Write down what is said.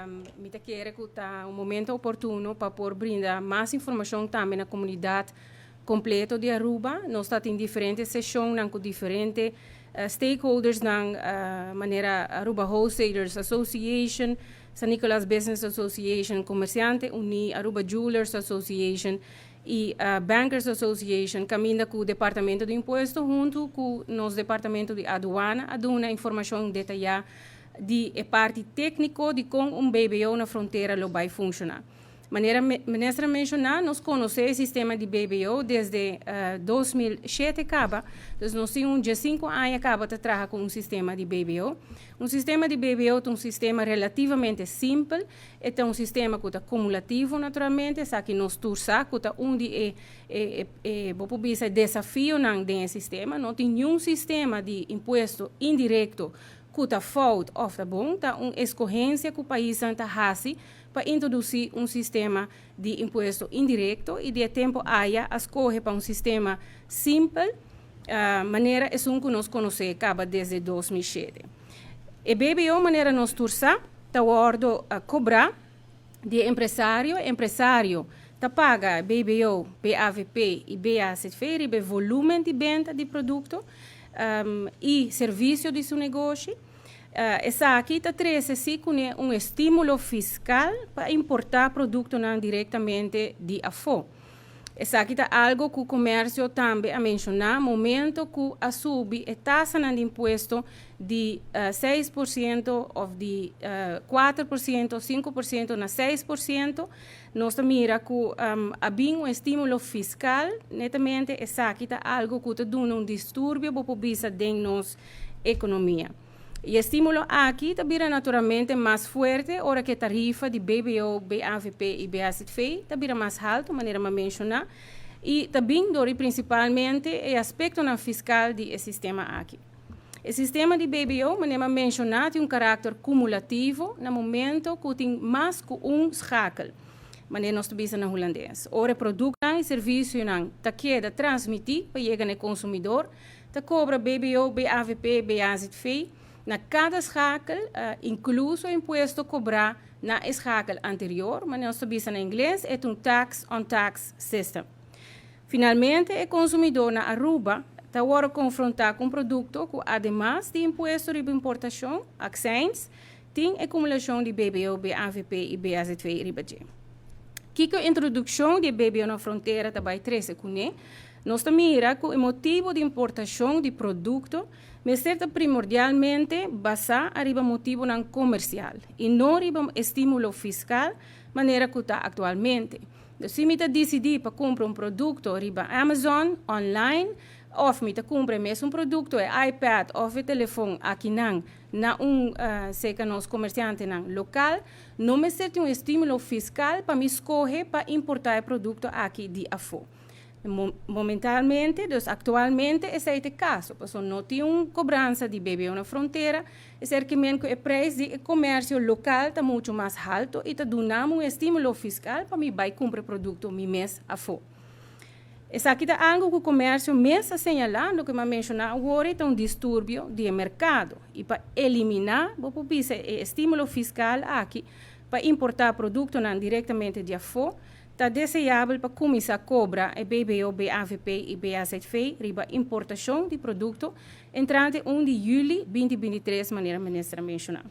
me quero que está um momento oportuno para por brindar mais informação também na comunidade completa de Aruba. Nós estamos em diferentes sessões com diferentes stakeholders na maneira Aruba Wholesalers Association, San Nicolas Business Association, Comerciante Uni, Aruba Jewelers Association e Bankers Association, caminha com o Departamento de Imposto junto com o nosso Departamento de Aduana, a dar informação detalhada de parte técnica de como BBO na fronteira vai funcionar. Maneira ministra mencionar, nós conhecemos o sistema de BBO desde 2007 acaba, então nós temos 5 anos acaba de trabalhar com um sistema de BBO. Um sistema de BBO é um sistema relativamente simples, é um sistema que é cumulativo naturalmente, sabe que nós tursa que é onde é desafio nesse sistema, não tem nenhum sistema de imposto indireto que está fora ou está bom, está uma escorrência que o país está fazendo para introduzir um sistema de imposto indireto e de tempo a escolher para um sistema simples, maneira é que nós conhecemos acaba desde 2007. E BBO maneira nós tursa está ordo a cobrar de empresário está paga BBO, BAVP e BACFE o volume de venda de produto e serviço de seu negócio. Essa aqui está trazendo um estímulo fiscal para importar produtos diretamente de fora. Essa aqui está algo que o comércio também a mencionar, momento que a subir a taxa de imposto de 6% ou de 4%, 5% na 6%, nós mira que havia um estímulo fiscal, netamente essa aqui está algo que está dando distúrbio para a de nossa economia. E o estímulo aqui também naturalmente mais forte, hora que a tarifa de BBO, BAVP e BACFE também mais alta, maneira de mencionar, e também principalmente o aspecto fiscal do sistema aqui. O sistema de BBO, maneira de mencionar, tem um caráter cumulativo no momento que tem mais que um escacle, maneira nós temos na holandês. Ora, produto e serviço está queda transmitir para chegar ao consumidor, está cobra BBO, BAVP, BACFE, na cada escacle, incluso o imposto cobrar na escacle anterior, mas nós sabemos em inglês, é um tax-on-tax system. Finalmente, o consumidor na Aruba está agora confrontar com um produto que, ademais de imposto de importação, acções, tem acumulação de BBO, BAVP e BAZFE ribadia. Que a introdução de BBO na fronteira também traz com ele, nós mira que o motivo de importação de produto mas é primordialmente basado no motivo comercial e não no estímulo fiscal, maneira que está atualmente. Se me decidir para comprar um produto na Amazon, online, ou me comprar mesmo um produto iPad ou telefone aqui na seca nos comerciante local, não me serve um estímulo fiscal para me escolher para importar o produto aqui de fora. Momentalmente, atualmente, esse é o caso. Porque não tem uma cobrança de BBO na fronteira, é certo que o preço do comércio local está muito mais alto e está dando um estímulo fiscal para me comprar produto mês a fora. Essa aqui é algo que o comércio mesmo assinalando, que eu mencionei agora, é um distúrbio de mercado. E para eliminar o estímulo fiscal aqui, para importar produto diretamente de fora, está desejável para começar a cobrar a BBO, BAVP e BAZFE riba importação de produto entrante 1 de julho 2023, maneira ministra mencionar.